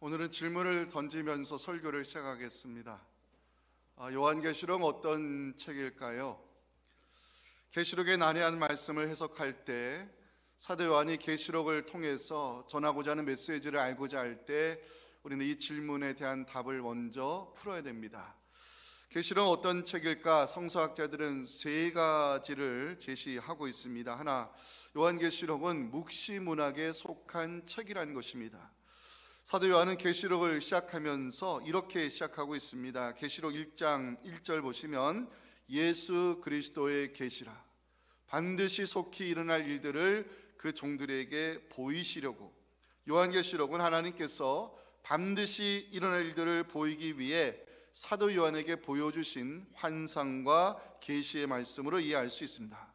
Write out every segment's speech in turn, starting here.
오늘은 질문을 던지면서 설교를 시작하겠습니다. 요한계시록 어떤 책일까요? 계시록의 난해한 말씀을 해석할 때 사도 요한이 계시록을 통해서 전하고자 하는 메시지를 알고자 할 때 우리는 이 질문에 대한 답을 먼저 풀어야 됩니다. 계시록은 어떤 책일까? 성서학자들은 세 가지를 제시하고 있습니다. 하나, 요한계시록은 묵시문학에 속한 책이라는 것입니다. 사도 요한은 계시록을 시작하면서 이렇게 시작하고 있습니다. 계시록 1장 1절 보시면 예수 그리스도의 계시라, 반드시 속히 일어날 일들을 그 종들에게 보이시려고. 요한계시록은 하나님께서 반드시 일어날 일들을 보이기 위해 사도 요한에게 보여주신 환상과 계시의 말씀으로 이해할 수 있습니다.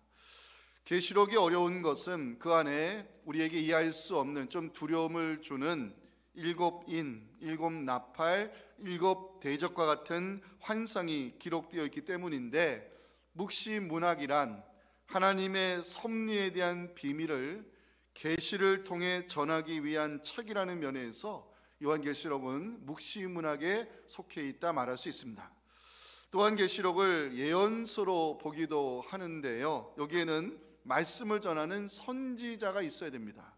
계시록이 어려운 것은 그 안에 우리에게 이해할 수 없는 좀 두려움을 주는 일곱 인, 일곱 나팔, 일곱 대적과 같은 환상이 기록되어 있기 때문인데, 묵시문학이란 하나님의 섭리에 대한 비밀을 계시를 통해 전하기 위한 책이라는 면에서 요한계시록은 묵시문학에 속해 있다 말할 수 있습니다. 또한 계시록을 예언서로 보기도 하는데요, 여기에는 말씀을 전하는 선지자가 있어야 됩니다.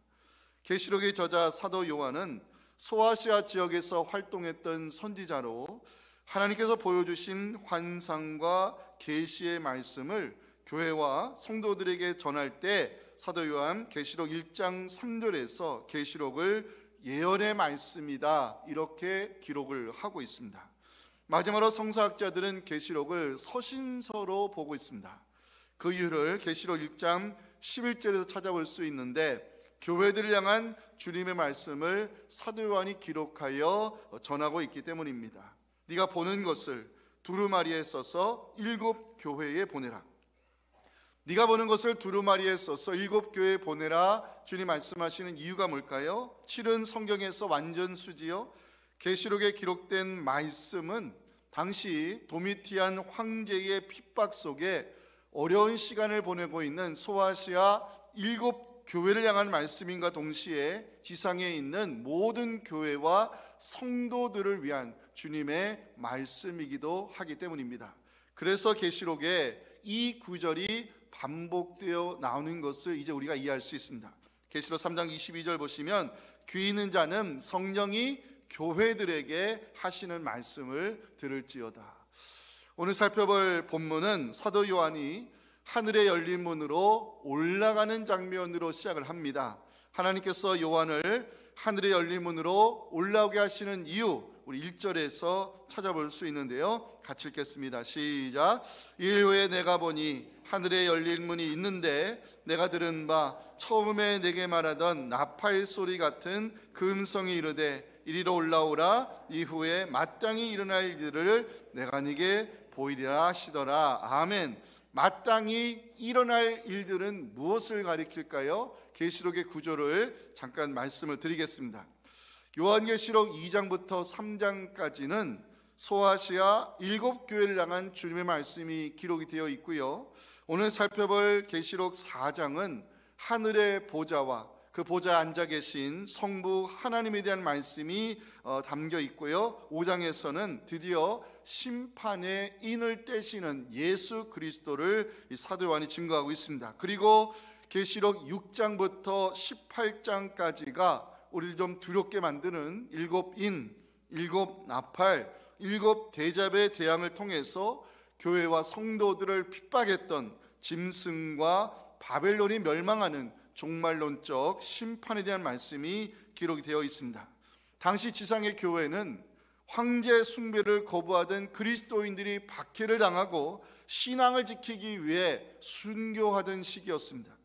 계시록의 저자 사도 요한은 소아시아 지역에서 활동했던 선지자로 하나님께서 보여주신 환상과 계시의 말씀을 교회와 성도들에게 전할 때 사도 요한 계시록 1장 3절에서 계시록을 예언의 말씀이다 이렇게 기록을 하고 있습니다. 마지막으로 성서학자들은 계시록을 서신서로 보고 있습니다. 그 이유를 계시록 1장 11절에서 찾아볼 수 있는데, 교회들을 향한 주님의 말씀을 사도 요한이 기록하여 전하고 있기 때문입니다. 네가 보는 것을 두루마리에 써서 일곱 교회에 보내라. 네가 보는 것을 두루마리에 써서 일곱 교회에 보내라. 주님 말씀하시는 이유가 뭘까요? 7은 성경에서 완전 수지요. 계시록에 기록된 말씀은 당시 도미티안 황제의 핍박 속에 어려운 시간을 보내고 있는 소아시아 일곱 교회를 향한 말씀인가 동시에 지상에 있는 모든 교회와 성도들을 위한 주님의 말씀이기도 하기 때문입니다. 그래서 계시록에 이 구절이 반복되어 나오는 것을 이제 우리가 이해할 수 있습니다. 계시록 3장 22절 보시면 귀 있는 자는 성령이 교회들에게 하시는 말씀을 들을지어다. 오늘 살펴볼 본문은 사도 요한이 하늘의 열린 문으로 올라가는 장면으로 시작을 합니다. 하나님께서 요한을 하늘의 열린 문으로 올라오게 하시는 이유, 우리 1절에서 찾아볼 수 있는데요, 같이 읽겠습니다. 시작. 이후에 내가 보니 하늘에 열린 문이 있는데 내가 들은 바 처음에 내게 말하던 나팔 소리 같은 그 음성이 이르되 이리로 올라오라. 이후에 마땅히 일어날 일들을 내가 네게 보이리라 하시더라. 아멘. 마땅히 일어날 일들은 무엇을 가리킬까요? 계시록의 구조를 잠깐 말씀을 드리겠습니다. 요한계시록 2장부터 3장까지는 소아시아 일곱 교회를 향한 주님의 말씀이 기록이 되어 있고요, 오늘 살펴볼 계시록 4장은 하늘의 보좌와 그 보좌에 앉아 계신 성부 하나님에 대한 말씀이 담겨 있고요, 5장에서는 드디어 심판의 인을 떼시는 예수 그리스도를 사도 요한이 증거하고 있습니다. 그리고 계시록 6장부터 18장까지가 우리를 좀 두렵게 만드는 일곱 인, 일곱 나팔, 일곱 대접의 대항을 통해서 교회와 성도들을 핍박했던 짐승과 바벨론이 멸망하는 종말론적 심판에 대한 말씀이 기록이 되어 있습니다. 당시 지상의 교회는 황제 숭배를 거부하던 그리스도인들이 박해를 당하고 신앙을 지키기 위해 순교하던 시기였습니다.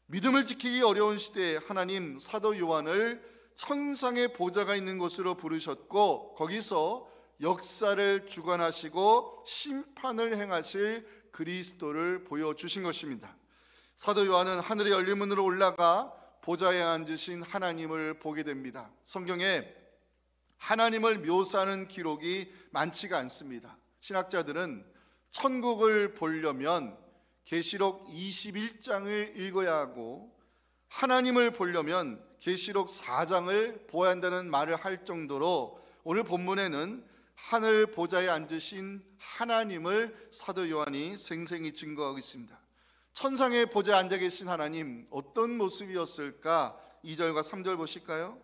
믿음을 지키기 어려운 시대에 하나님 사도 요한을 천상의 보좌가 있는 곳으로 부르셨고, 거기서 역사를 주관하시고 심판을 행하실 그리스도를 보여주신 것입니다. 사도 요한은 하늘의 열린 문으로 올라가 보좌에 앉으신 하나님을 보게 됩니다. 성경에 하나님을 묘사하는 기록이 많지가 않습니다. 신학자들은 천국을 보려면 계시록 21장을 읽어야 하고, 하나님을 보려면 계시록 4장을 보아야 한다는 말을 할 정도로 오늘 본문에는 하늘 보좌에 앉으신 하나님을 사도 요한이 생생히 증거하고 있습니다. 천상의 보좌에 앉아 계신 하나님, 어떤 모습이었을까? 2절과 3절 보실까요?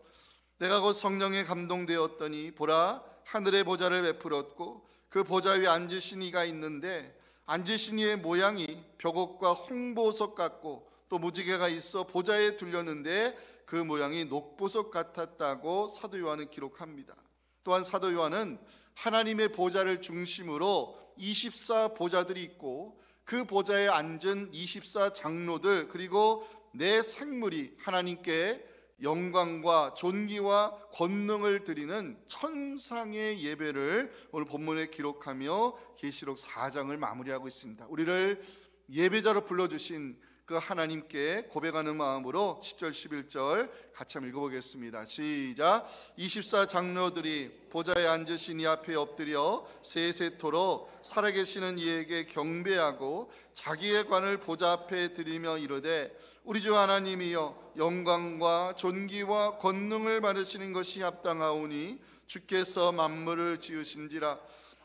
내가 곧 성령에 감동되었더니 보라, 하늘의 보좌를 베풀었고 그 보좌 위에 앉으신 이가 있는데 앉으신 이의 모양이 벽옥과 홍보석 같고 또 무지개가 있어 보좌에 둘렸는데 그 모양이 녹보석 같았다고 사도 요한은 기록합니다. 또한 사도 요한은 하나님의 보좌를 중심으로 24 보좌들이 있고 그 보좌에 앉은 24 장로들 그리고 네 생물이 하나님께 영광과 존귀와 권능을 드리는 천상의 예배를 오늘 본문에 기록하며 계시록 4장을 마무리하고 있습니다. 우리를 예배자로 불러주신 그 하나님께 고백하는 마음으로 10절 11절 같이 한번 읽어보겠습니다. 시작. 24 장로들이 보좌에 앉으신 이 앞에 엎드려 세세토록 살아계시는 이에게 경배하고 자기의 관을 보좌 앞에 드리며 이르되 우리 주 하나님이여 영광과 존귀와 권능을 받으시는 것이 합당하오니 주께서 만물을 지으신지라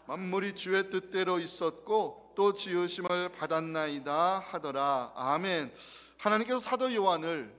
만물이 주의 뜻대로 있었고 또 지으심을 받았나이다 하더라. 아멘. 하나님께서 사도 요한을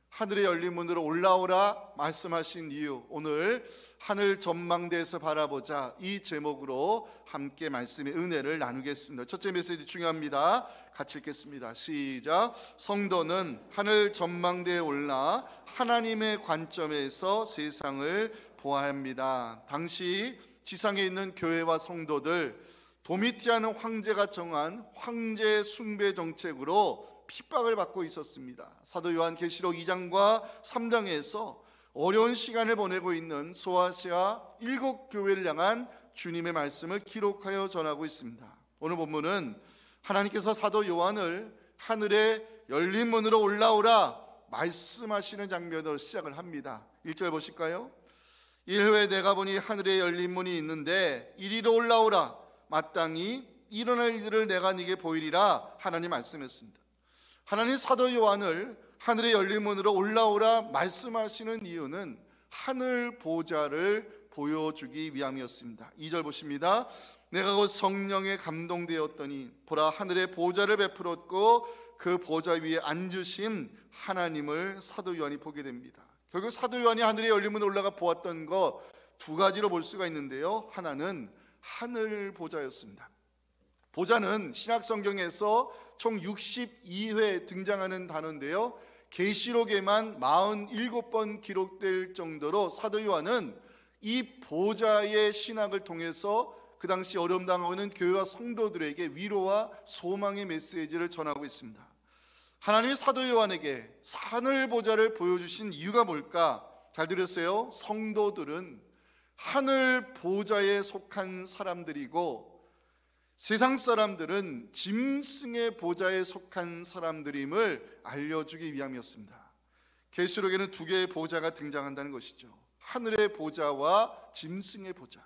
하늘의 열린 문으로 올라오라 말씀하신 이유, 오늘 하늘 전망대에서 바라보자 이 제목으로 함께 말씀의 은혜를 나누겠습니다. 첫째 메시지 중요합니다. 같이 읽겠습니다. 시작. 성도는 하늘 전망대에 올라 하나님의 관점에서 세상을 보아야 합니다. 당시 지상에 있는 교회와 성도들, 도미티아는 황제가 정한 황제 숭배 정책으로 핍박을 받고 있었습니다. 사도 요한 계시록 2장과 3장에서 어려운 시간을 보내고 있는 소아시아 7교회를 향한 주님의 말씀을 기록하여 전하고 있습니다. 오늘 본문은 하나님께서 사도 요한을 하늘의 열린 문으로 올라오라 말씀하시는 장면으로 시작을 합니다. 1절 보실까요? 일후에 내가 보니 하늘에 열린 문이 있는데 이리로 올라오라 마땅히 일어날 일들을 내가 네게 보이리라 하나님 말씀했습니다. 하나님 사도 요한을 하늘의 열린 문으로 올라오라 말씀하시는 이유는 하늘 보좌를 보여주기 위함이었습니다. 2절 보십니다. 내가 곧 성령에 감동되었더니 보라 하늘의 보좌를 베풀었고 그 보좌 위에 앉으신 하나님을 사도 요한이 보게 됩니다. 결국 사도 요한이 하늘의 열린 문에 올라가 보았던 것 두 가지로 볼 수가 있는데요. 하나는 하늘 보좌였습니다. 보좌는 신약 성경에서 총 62회 등장하는 단어인데요. 계시록에만 47번 기록될 정도로 사도 요한은 이 보좌의 신학을 통해서 그 당시 어려움 당하고 있는 교회와 성도들에게 위로와 소망의 메시지를 전하고 있습니다. 하나님이 사도 요한에게 하늘 보좌를 보여주신 이유가 뭘까? 잘 들으세요. 성도들은 하늘 보좌에 속한 사람들이고 세상 사람들은 짐승의 보좌에 속한 사람들임을 알려주기 위함이었습니다. 계시록에는 두 개의 보좌가 등장한다는 것이죠. 하늘의 보좌와 짐승의 보좌.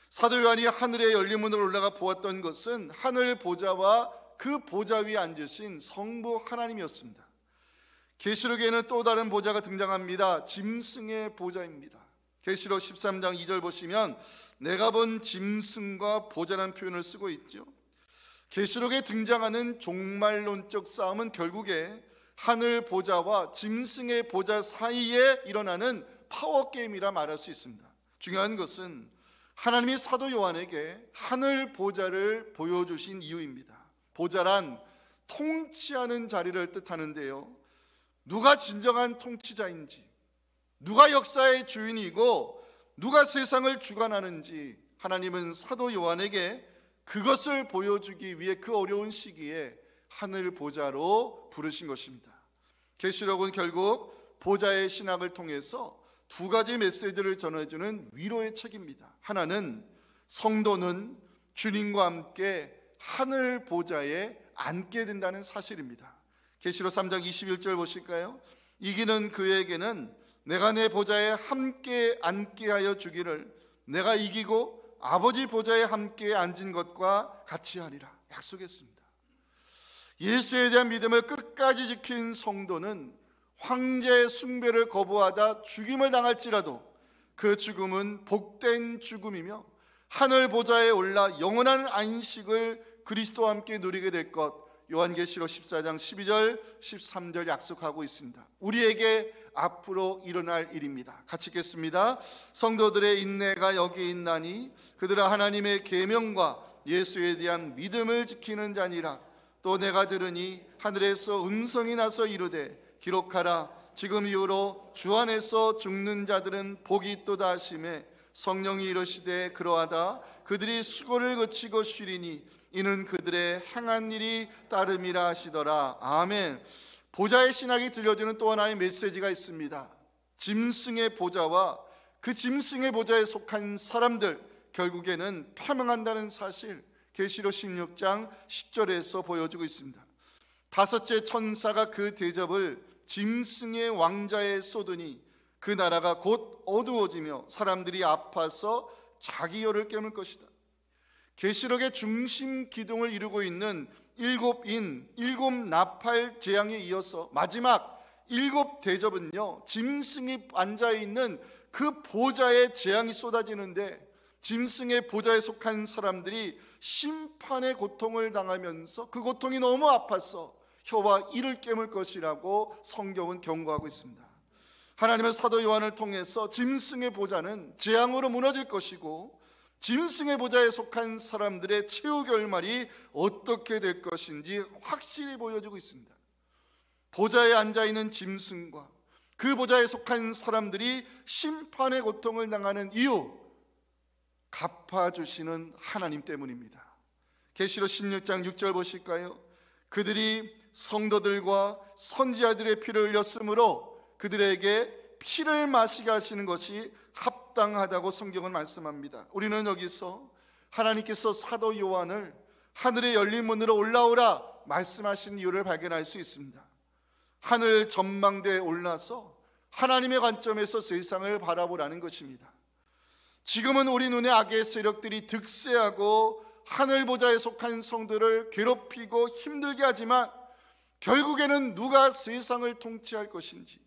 사도 요한이 하늘의 열린 문으로 올라가 보았던 것은 하늘 보좌와 그 보좌 위에 앉으신 성부 하나님이었습니다. 계시록에는 또 다른 보좌가 등장합니다. 짐승의 보좌입니다. 계시록 13장 2절 보시면 내가 본 짐승과 보좌라는 표현을 쓰고 있죠. 계시록에 등장하는 종말론적 싸움은 결국에 하늘 보좌와 짐승의 보좌 사이에 일어나는 파워게임이라 말할 수 있습니다. 중요한 것은 하나님이 사도 요한에게 하늘 보좌를 보여주신 이유입니다. 보좌란 통치하는 자리를 뜻하는데요, 누가 진정한 통치자인지, 누가 역사의 주인이고 누가 세상을 주관하는지 하나님은 사도 요한에게 그것을 보여주기 위해 그 어려운 시기에 하늘 보좌로 부르신 것입니다. 계시록은 결국 보좌의 신학을 통해서 두 가지 메시지를 전해주는 위로의 책입니다. 하나는 성도는 주님과 함께 하늘 보좌에 앉게 된다는 사실입니다. 계시록 3장 21절 보실까요? 이기는 그에게는 내가 내 보좌에 함께 앉게 하여 주기를 내가 이기고 아버지 보좌에 함께 앉은 것과 같이 하리라 약속했습니다. 예수에 대한 믿음을 끝까지 지킨 성도는 황제 숭배를 거부하다 죽임을 당할지라도 그 죽음은 복된 죽음이며 하늘 보좌에 올라 영원한 안식을 그리스도와 함께 누리게 될 것, 요한계시록 14장 12절 13절 약속하고 있습니다. 우리에게 앞으로 일어날 일입니다. 같이 읽겠습니다. 성도들의 인내가 여기 있나니 그들은 하나님의 계명과 예수에 대한 믿음을 지키는 자니라. 또 내가 들으니 하늘에서 음성이 나서 이르되 기록하라. 지금 이후로 주 안에서 죽는 자들은 복이 있도다 하시매 성령이 이르시되 그러하다. 그들이 수고를 그치고 쉬리니 이는 그들의 행한 일이 따름이라 하시더라. 아멘. 보좌의 신학이 들려주는 또 하나의 메시지가 있습니다. 짐승의 보좌와 그 짐승의 보좌에 속한 사람들, 결국에는 패망한다는 사실, 계시록 16장 10절에서 보여주고 있습니다. 다섯째 천사가 그 대접을 짐승의 왕자에 쏟으니 그 나라가 곧 어두워지며 사람들이 아파서 자기 혀를 깨물 것이다. 계시록의 중심 기둥을 이루고 있는 일곱 나팔 재앙에 이어서 마지막 일곱 대접은요, 짐승이 앉아있는 그 보좌에 재앙이 쏟아지는데 짐승의 보좌에 속한 사람들이 심판의 고통을 당하면서 그 고통이 너무 아파서 혀와 이를 깨물 것이라고 성경은 경고하고 있습니다. 하나님의 사도 요한을 통해서 짐승의 보좌는 재앙으로 무너질 것이고 짐승의 보좌에 속한 사람들의 최후 결말이 어떻게 될 것인지 확실히 보여주고 있습니다. 보좌에 앉아있는 짐승과 그 보좌에 속한 사람들이 심판의 고통을 당하는 이유, 갚아주시는 하나님 때문입니다. 계시록 16장 6절 보실까요? 그들이 성도들과 선지자들의 피를 흘렸으므로 그들에게 피를 마시게 하시는 것이 합당하다고 성경은 말씀합니다. 우리는 여기서 하나님께서 사도 요한을 하늘의 열린 문으로 올라오라 말씀하신 이유를 발견할 수 있습니다. 하늘 전망대에 올라서 하나님의 관점에서 세상을 바라보라는 것입니다. 지금은 우리 눈에 악의 세력들이 득세하고 하늘 보좌에 속한 성도를 괴롭히고 힘들게 하지만 결국에는 누가 세상을 통치할 것인지,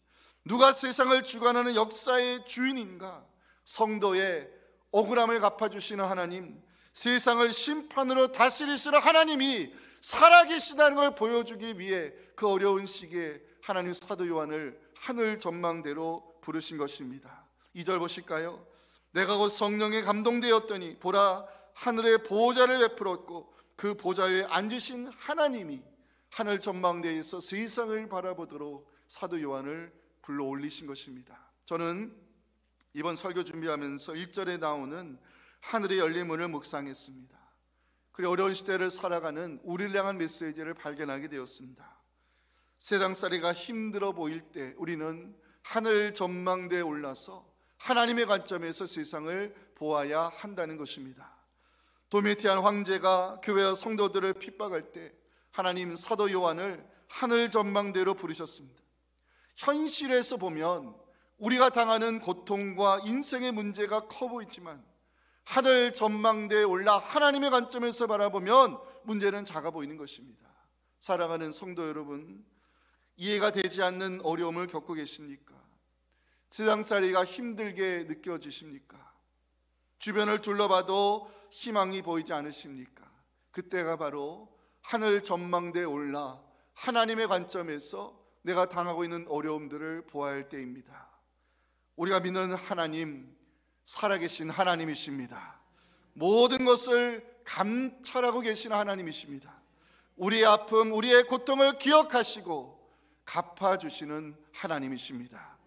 누가 세상을 주관하는 역사의 주인인가, 성도의 억울함을 갚아주시는 하나님, 세상을 심판으로 다스리시는 하나님이 살아계시다는 걸 보여주기 위해 그 어려운 시기에 하나님 사도 요한을 하늘 전망대로 부르신 것입니다. 2절 보실까요? 내가 곧 성령에 감동되었더니 보라 하늘의 보좌를 베풀었고 그 보좌 위에 앉으신 하나님이 하늘 전망대에서 세상을 바라보도록 사도 요한을 불러 올리신 것입니다. 저는 이번 설교 준비하면서 1절에 나오는 하늘의 열린 문을 묵상했습니다. 그리고 어려운 시대를 살아가는 우리를 향한 메시지를 발견하게 되었습니다. 세상살이가 힘들어 보일 때 우리는 하늘 전망대에 올라서 하나님의 관점에서 세상을 보아야 한다는 것입니다. 도미티안 황제가 교회와 성도들을 핍박할 때 하나님 사도 요한을 하늘 전망대로 부르셨습니다. 현실에서 보면 우리가 당하는 고통과 인생의 문제가 커 보이지만 하늘 전망대에 올라 하나님의 관점에서 바라보면 문제는 작아 보이는 것입니다. 사랑하는 성도 여러분, 이해가 되지 않는 어려움을 겪고 계십니까? 세상살이가 힘들게 느껴지십니까? 주변을 둘러봐도 희망이 보이지 않으십니까? 그때가 바로 하늘 전망대에 올라 하나님의 관점에서 내가 당하고 있는 어려움들을 보아야 할 때입니다. 우리가 믿는 하나님, 살아계신 하나님이십니다. 모든 것을 감찰하고 계시는 하나님이십니다. 우리의 아픔, 우리의 고통을 기억하시고 갚아주시는 하나님이십니다.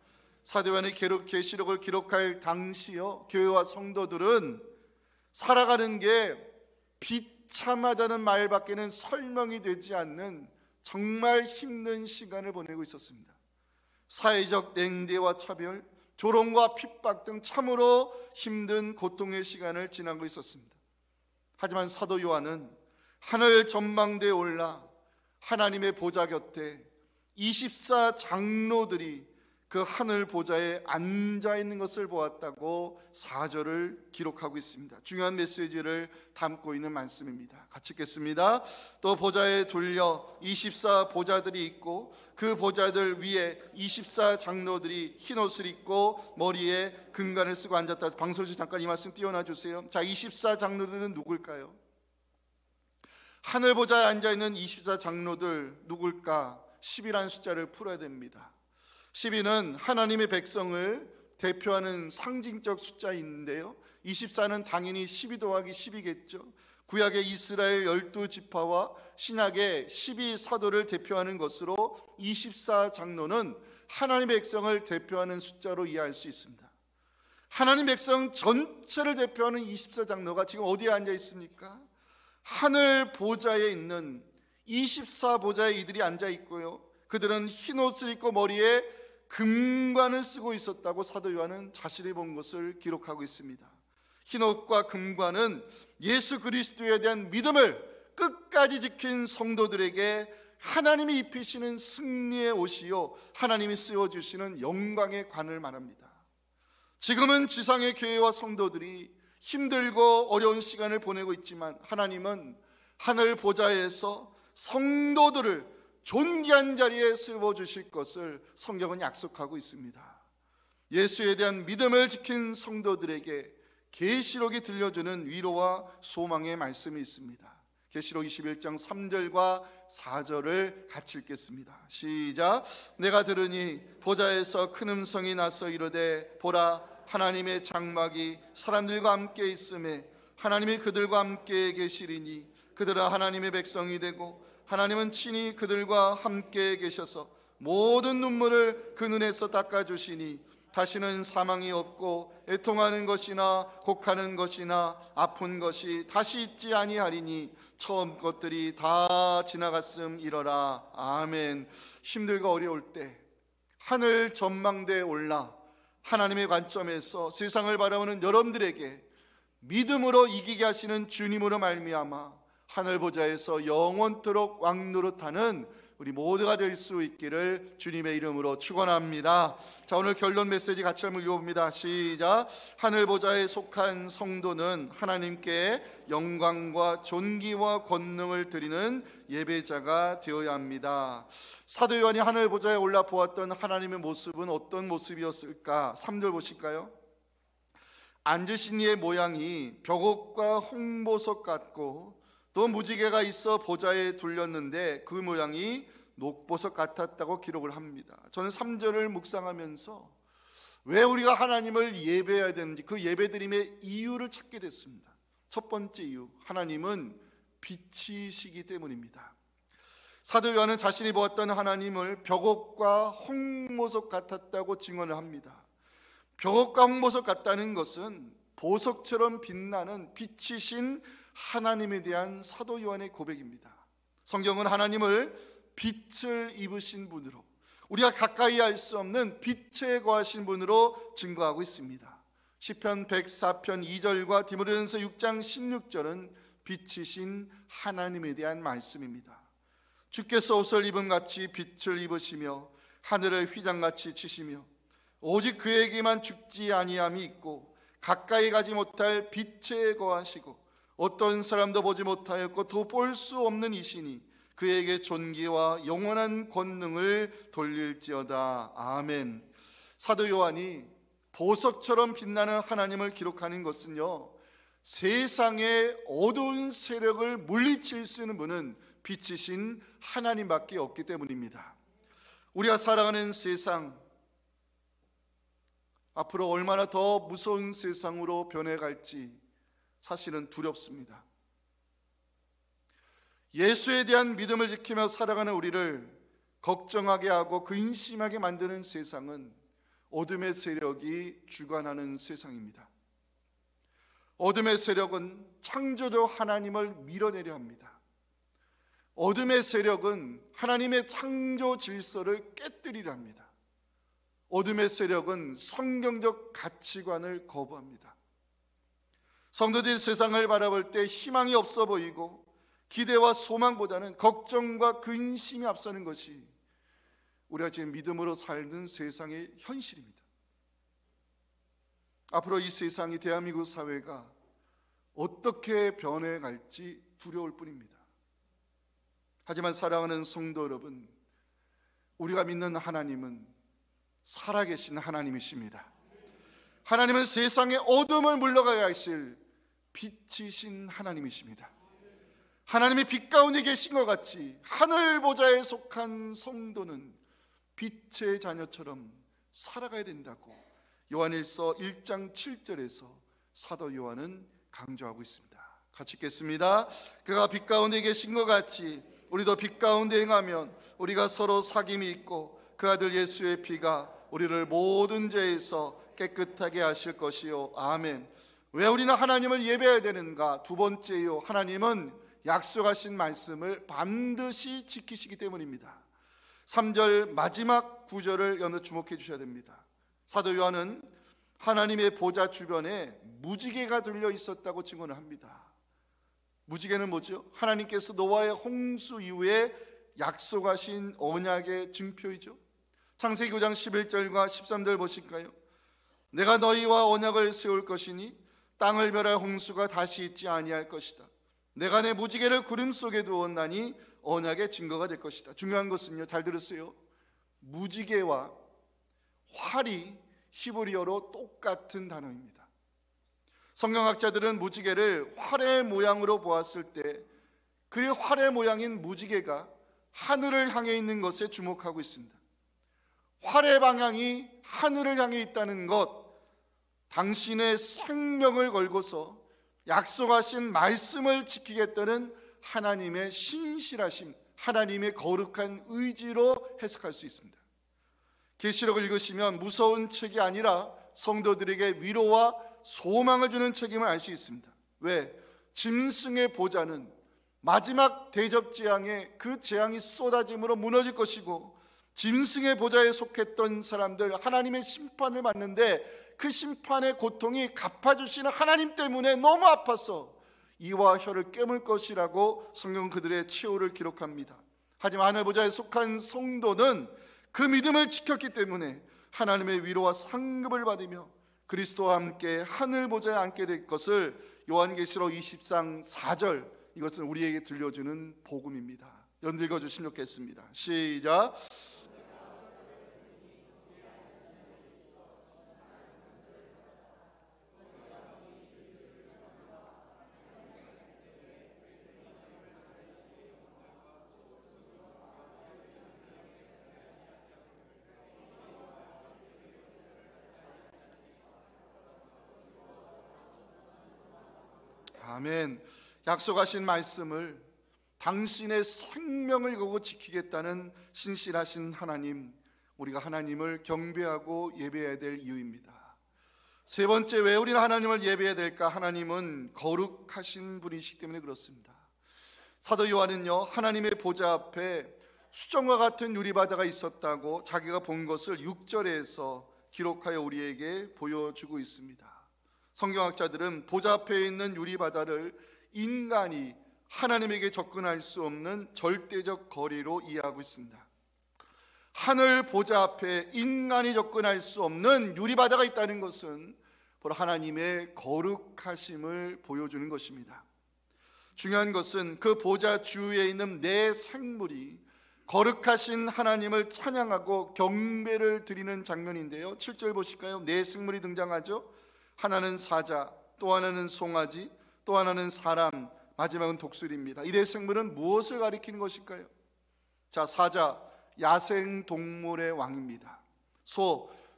사도 요한의 계시록을 기록할 당시요, 교회와 성도들은 살아가는 게 비참하다는 말밖에는 설명이 되지 않는 정말 힘든 시간을 보내고 있었습니다. 사회적 냉대와 차별, 조롱과 핍박 등 참으로 힘든 고통의 시간을 지나고 있었습니다. 하지만 사도 요한은 하늘 전망대에 올라 하나님의 보좌 곁에 24 장로들이 그 하늘 보좌에 앉아 있는 것을 보았다고 4절을 기록하고 있습니다. 중요한 메시지를 담고 있는 말씀입니다. 같이 읽겠습니다. 또 보좌에 둘려 24 보좌들이 있고 그 보좌들 위에 24 장로들이 흰옷을 입고 머리에 금관을 쓰고 앉았다. 방송실 잠깐 이 말씀 띄워놔 주세요. 자, 24 장로들은 누굴까요? 하늘 보좌에 앉아 있는 24 장로들 누굴까? 10이라는 숫자를 풀어야 됩니다. 12는 하나님의 백성을 대표하는 상징적 숫자인데요, 24는 당연히 12 더하기 10이겠죠. 구약의 이스라엘 12지파와 신약의 12사도를 대표하는 것으로 24 장로는 하나님의 백성을 대표하는 숫자로 이해할 수 있습니다. 하나님 백성 전체를 대표하는 24 장로가 지금 어디에 앉아 있습니까? 하늘 보좌에 있는 24 보좌에 이들이 앉아 있고요, 그들은 흰 옷을 입고 머리에 금관을 쓰고 있었다고 사도 요한은 자신이 본 것을 기록하고 있습니다. 흰 옷과 금관은 예수 그리스도에 대한 믿음을 끝까지 지킨 성도들에게 하나님이 입히시는 승리의 옷이요, 하나님이 씌워주시는 영광의 관을 말합니다. 지금은 지상의 교회와 성도들이 힘들고 어려운 시간을 보내고 있지만 하나님은 하늘 보좌에서 성도들을 존귀한 자리에 세워주실 것을 성경은 약속하고 있습니다. 예수에 대한 믿음을 지킨 성도들에게 계시록이 들려주는 위로와 소망의 말씀이 있습니다. 계시록 21장 3절과 4절을 같이 읽겠습니다. 시작. 내가 들으니 보좌에서 큰 음성이 나서 이르되 보라, 하나님의 장막이 사람들과 함께 있음에 하나님이 그들과 함께 계시리니 그들은 하나님의 백성이 되고 하나님은 친히 그들과 함께 계셔서 모든 눈물을 그 눈에서 닦아주시니 다시는 사망이 없고 애통하는 것이나 곡하는 것이나 아픈 것이 다시 있지 아니하리니 처음 것들이 다 지나갔음이러라. 아멘. 힘들고 어려울 때 하늘 전망대에 올라 하나님의 관점에서 세상을 바라보는 여러분들에게 믿음으로 이기게 하시는 주님으로 말미암아 하늘 보좌에서 영원토록 왕노릇하는 우리 모두가 될 수 있기를 주님의 이름으로 축원합니다. 자, 오늘 결론 메시지 같이 한번 읽어봅니다. 시작. 하늘 보좌에 속한 성도는 하나님께 영광과 존귀와 권능을 드리는 예배자가 되어야 합니다. 사도 요한이 하늘 보좌에 올라 보았던 하나님의 모습은 어떤 모습이었을까? 3절 보실까요? 앉으신 이의 모양이 벽옥과 홍보석 같고 또 무지개가 있어 보좌에 둘렸는데 그 모양이 녹보석 같았다고 기록을 합니다. 저는 3절을 묵상하면서 왜 우리가 하나님을 예배해야 되는지 그 예배드림의 이유를 찾게 됐습니다. 첫 번째 이유, 하나님은 빛이시기 때문입니다. 사도 요한은 자신이 보았던 하나님을 벽옥과 홍보석 같았다고 증언을 합니다. 벽옥과 홍보석 같다는 것은 보석처럼 빛나는 빛이신 하나님에 대한 사도 요한의 고백입니다. 성경은 하나님을 빛을 입으신 분으로, 우리가 가까이 할 수 없는 빛에 거하신 분으로 증거하고 있습니다. 시편 104편 2절과 디모데전서 6장 16절은 빛이신 하나님에 대한 말씀입니다. 주께서 옷을 입음같이 빛을 입으시며 하늘을 휘장같이 치시며 오직 그에게만 죽지 아니함이 있고 가까이 가지 못할 빛에 거하시고 어떤 사람도 보지 못하였고 또 볼 수 없는 이시니 그에게 존귀와 영원한 권능을 돌릴지어다. 아멘. 사도 요한이 보석처럼 빛나는 하나님을 기록하는 것은요, 세상의 어두운 세력을 물리칠 수 있는 분은 빛이신 하나님밖에 없기 때문입니다. 우리가 살아가는 세상, 앞으로 얼마나 더 무서운 세상으로 변해갈지 사실은 두렵습니다. 예수에 대한 믿음을 지키며 살아가는 우리를 걱정하게 하고 근심하게 만드는 세상은 어둠의 세력이 주관하는 세상입니다. 어둠의 세력은 창조주 하나님을 밀어내려 합니다. 어둠의 세력은 하나님의 창조 질서를 깨뜨리려 합니다. 어둠의 세력은 성경적 가치관을 거부합니다. 성도들이 세상을 바라볼 때 희망이 없어 보이고 기대와 소망보다는 걱정과 근심이 앞서는 것이 우리가 지금 믿음으로 살는 세상의 현실입니다. 앞으로 이 세상이, 대한민국 사회가 어떻게 변해갈지 두려울 뿐입니다. 하지만 사랑하는 성도 여러분, 우리가 믿는 하나님은 살아계신 하나님이십니다. 하나님은 세상의 어둠을 물러가게 하실 빛이신 하나님이십니다. 하나님이 빛 가운데 계신 것 같이 하늘 보좌에 속한 성도는 빛의 자녀처럼 살아가야 된다고 요한일서 1장 7절에서 사도 요한은 강조하고 있습니다. 같이 읽겠습니다. 그가 빛 가운데 계신 것 같이 우리도 빛 가운데 행하면 우리가 서로 사귐이 있고 그 아들 예수의 피가 우리를 모든 죄에서 깨끗하게 하실 것이요. 아멘. 왜 우리는 하나님을 예배해야 되는가? 두 번째요, 하나님은 약속하신 말씀을 반드시 지키시기 때문입니다. 3절 마지막 구절을 여러분 주목해 주셔야 됩니다. 사도 요한은 하나님의 보좌 주변에 무지개가 들려 있었다고 증언을 합니다. 무지개는 뭐죠? 하나님께서 노아의 홍수 이후에 약속하신 언약의 증표이죠. 창세기 9장 11절과 13절 보실까요? 내가 너희와 언약을 세울 것이니 땅을 멸할 홍수가 다시 있지 아니할 것이다. 내가 내 무지개를 구름 속에 두었나니 언약의 증거가 될 것이다. 중요한 것은요, 잘 들으세요. 무지개와 활이 히브리어로 똑같은 단어입니다. 성경학자들은 무지개를 활의 모양으로 보았을 때 그 활의 모양인 무지개가 하늘을 향해 있는 것에 주목하고 있습니다. 활의 방향이 하늘을 향해 있다는 것, 당신의 생명을 걸고서 약속하신 말씀을 지키겠다는 하나님의 신실하심, 하나님의 거룩한 의지로 해석할 수 있습니다. 계시록을 읽으시면 무서운 책이 아니라 성도들에게 위로와 소망을 주는 책임을 알 수 있습니다. 왜? 짐승의 보좌는 마지막 대접 재앙에 그 재앙이 쏟아짐으로 무너질 것이고, 짐승의 보좌에 속했던 사람들 하나님의 심판을 받는데 그 심판의 고통이 갚아주시는 하나님 때문에 너무 아파서 이와 혀를 깨물 것이라고 성경은 그들의 최후를 기록합니다. 하지만 하늘 보좌에 속한 성도는 그 믿음을 지켰기 때문에 하나님의 위로와 상급을 받으며 그리스도와 함께 하늘 보좌에 앉게 될 것을 요한계시록 20장 4절, 이것은 우리에게 들려주는 복음입니다. 여러분 읽어주시면 좋겠습니다. 시작. 아멘. 약속하신 말씀을 당신의 생명을 걸고 지키겠다는 신실하신 하나님, 우리가 하나님을 경배하고 예배해야 될 이유입니다. 세 번째, 왜 우리는 하나님을 예배해야 될까? 하나님은 거룩하신 분이시기 때문에 그렇습니다. 사도 요한은요, 하나님의 보좌 앞에 수정과 같은 유리바다가 있었다고 자기가 본 것을 6절에서 기록하여 우리에게 보여주고 있습니다. 성경학자들은 보좌 앞에 있는 유리바다를 인간이 하나님에게 접근할 수 없는 절대적 거리로 이해하고 있습니다. 하늘 보좌 앞에 인간이 접근할 수 없는 유리바다가 있다는 것은 바로 하나님의 거룩하심을 보여주는 것입니다. 중요한 것은 그 보좌 주위에 있는 내 생물이 거룩하신 하나님을 찬양하고 경배를 드리는 장면인데요, 7절 보실까요? 네 생물이 등장하죠. 하나는 사자, 또 하나는 송아지, 또 하나는 사람, 마지막은 독수리입니다. 이 네 생물은 무엇을 가리키는 것일까요? 자, 사자, 야생 동물의 왕입니다.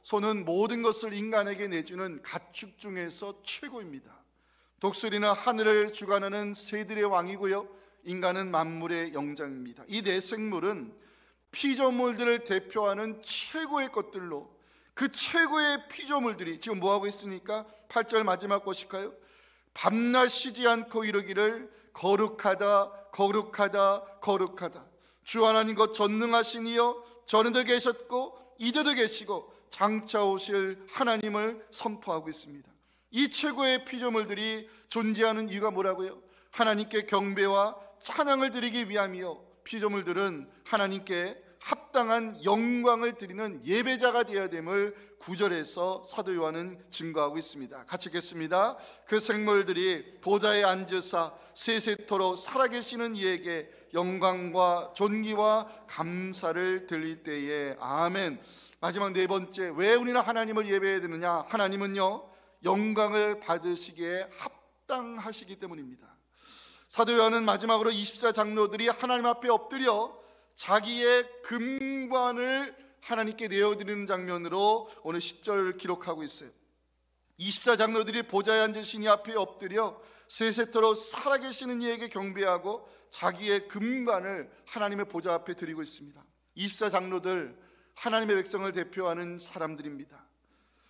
소는 모든 것을 인간에게 내주는 가축 중에서 최고입니다. 독수리는 하늘을 주관하는 새들의 왕이고요, 인간은 만물의 영장입니다. 이 네 생물은 피조물들을 대표하는 최고의 것들로, 그 최고의 피조물들이 지금 뭐하고 있습니까? 8절 마지막 보실까요? 밤낮 쉬지 않고 이르기를 거룩하다 거룩하다 거룩하다, 주 하나님 곧 전능하신 이여 전에도 계셨고 이제도 계시고 장차 오실 하나님을 선포하고 있습니다. 이 최고의 피조물들이 존재하는 이유가 뭐라고요? 하나님께 경배와 찬양을 드리기 위함이요, 피조물들은 하나님께 합당한 영광을 드리는 예배자가 되어야 됨을 9절에서 사도 요한은 증거하고 있습니다. 같이 읽겠습니다. 그 생물들이 보좌에 앉으사 세세토록 살아계시는 이에게 영광과 존귀와 감사를 드릴 때에 아멘. 마지막 네 번째, 왜 우리는 하나님을 예배해야 되느냐? 하나님은요 영광을 받으시기에 합당하시기 때문입니다. 사도 요한은 마지막으로 24장로들이 하나님 앞에 엎드려 자기의 금관을 하나님께 내어드리는 장면으로 오늘 10절을 기록하고 있어요. 24장로들이 보좌에 앉으신 이 앞에 엎드려 세세토록 살아계시는 이에게 경배하고 자기의 금관을 하나님의 보좌 앞에 드리고 있습니다. 24장로들, 하나님의 백성을 대표하는 사람들입니다.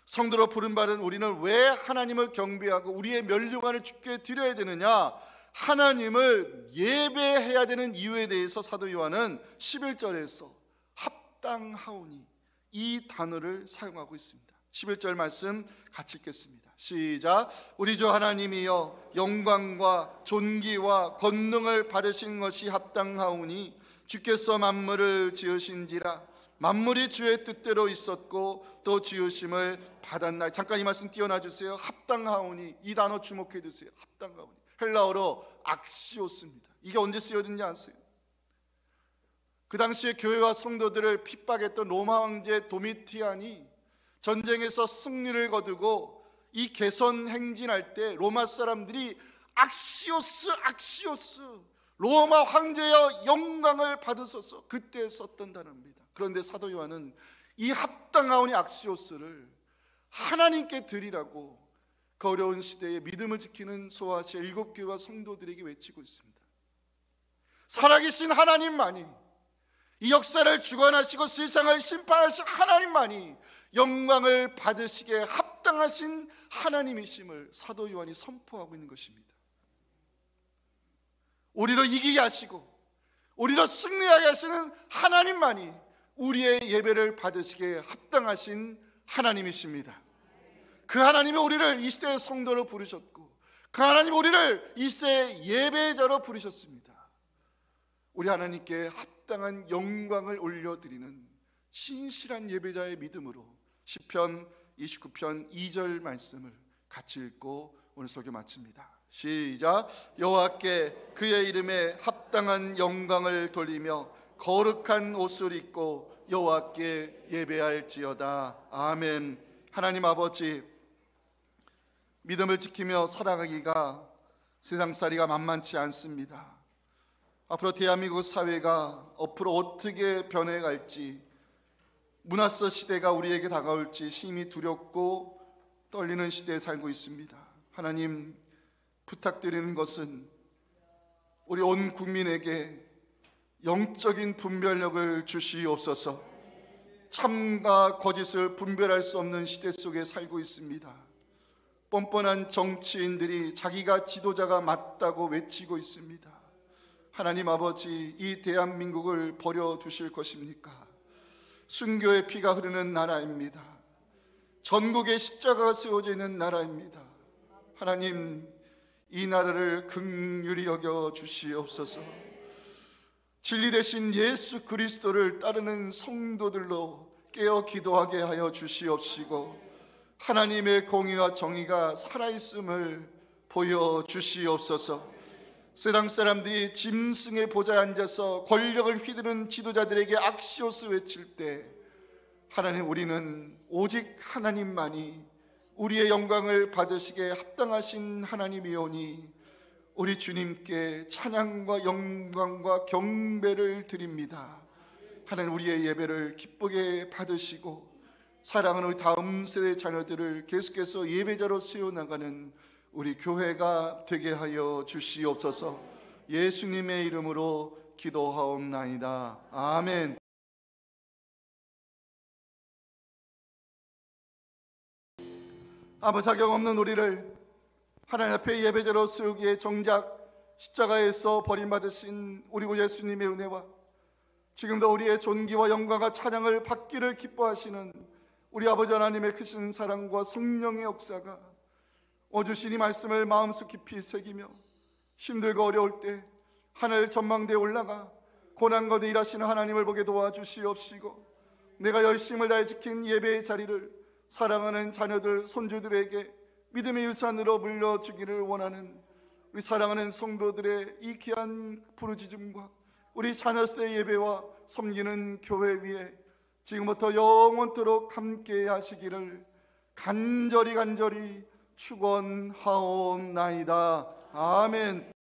성도로 부름받은 우리는 왜 하나님을 경배하고 우리의 면류관을 주께 드려야 되느냐? 하나님을 예배해야 되는 이유에 대해서 사도 요한은 11절에서 합당하오니 이 단어를 사용하고 있습니다. 11절 말씀 같이 읽겠습니다. 시작. 우리 주 하나님이여 영광과 존귀와 권능을 받으신 것이 합당하오니 주께서 만물을 지으신지라 만물이 주의 뜻대로 있었고 또 지으심을 받았나. 잠깐 이 말씀 띄워놔 주세요. 합당하오니, 이 단어 주목해 주세요. 합당하오니, 헬라어로 악시오스입니다. 이게 언제 쓰여진지 아세요? 그 당시에 교회와 성도들을 핍박했던 로마 황제 도미티안이 전쟁에서 승리를 거두고 이 개선 행진할 때 로마 사람들이 악시오스 악시오스, 로마 황제여 영광을 받으소서, 그때 썼던 단어입니다. 그런데 사도 요한은 이 합당하오니 악시오스를 하나님께 드리라고 그 어려운 시대에 믿음을 지키는 소아시아 7교회와 성도들에게 외치고 있습니다. 살아계신 하나님만이, 이 역사를 주관하시고 세상을 심판하신 하나님만이 영광을 받으시기에 합당하신 하나님이심을 사도 요한이 선포하고 있는 것입니다. 우리를 이기게 하시고 우리를 승리하게 하시는 하나님만이 우리의 예배를 받으시기에 합당하신 하나님이십니다. 그 하나님이 우리를 이 시대의 성도로 부르셨고 그 하나님이 우리를 이 시대의 예배자로 부르셨습니다. 우리 하나님께 합당한 영광을 올려드리는 신실한 예배자의 믿음으로 시편 29편 2절 말씀을 같이 읽고 오늘 설교 마칩니다. 시작. 여호와께 그의 이름에 합당한 영광을 돌리며 거룩한 옷을 입고 여호와께 예배할지어다. 아멘. 하나님 아버지, 믿음을 지키며 살아가기가 세상살이가 만만치 않습니다. 앞으로 대한민국 사회가 앞으로 어떻게 변해갈지, 문화서 시대가 우리에게 다가올지 심히 두렵고 떨리는 시대에 살고 있습니다. 하나님, 부탁드리는 것은 우리 온 국민에게 영적인 분별력을 주시옵소서. 참과 거짓을 분별할 수 없는 시대 속에 살고 있습니다. 뻔뻔한 정치인들이 자기가 지도자가 맞다고 외치고 있습니다. 하나님 아버지, 이 대한민국을 버려두실 것입니까? 순교의 피가 흐르는 나라입니다. 전국에 십자가가 세워져 있는 나라입니다. 하나님, 이 나라를 긍휼히 여겨 주시옵소서. 진리 되신 예수 그리스도를 따르는 성도들로 깨어 기도하게 하여 주시옵시고 하나님의 공의와 정의가 살아있음을 보여주시옵소서. 세상 사람들이 짐승의 보좌에 앉아서 권력을 휘두르는 지도자들에게 악시오스 외칠 때 하나님, 우리는 오직 하나님만이 우리의 영광을 받으시기에 합당하신 하나님이오니 우리 주님께 찬양과 영광과 경배를 드립니다. 하나님, 우리의 예배를 기쁘게 받으시고 사랑하는 우리 다음 세대 자녀들을 계속해서 예배자로 세워나가는 우리 교회가 되게 하여 주시옵소서. 예수님의 이름으로 기도하옵나이다. 아멘. 아무 자격 없는 우리를 하나님 앞에 예배자로 세우기에 정작 십자가에서 버림받으신 우리 구 예수님의 은혜와 지금도 우리의 존귀와 영광과 찬양을 받기를 기뻐하시는 우리 아버지 하나님의 크신 사랑과 성령의 역사가 주신 이 말씀을 마음속 깊이 새기며 힘들고 어려울 때 하늘 전망대에 올라가 고난 가운데 일하시는 하나님을 보게 도와주시옵시고, 내가 열심을 다해 지킨 예배의 자리를 사랑하는 자녀들, 손주들에게 믿음의 유산으로 물려주기를 원하는 우리 사랑하는 성도들의 이 귀한 부르짖음과 우리 자녀 세대 예배와 섬기는 교회 위에 지금부터 영원토록 함께 하시기를 간절히 축원하옵나이다. 아멘.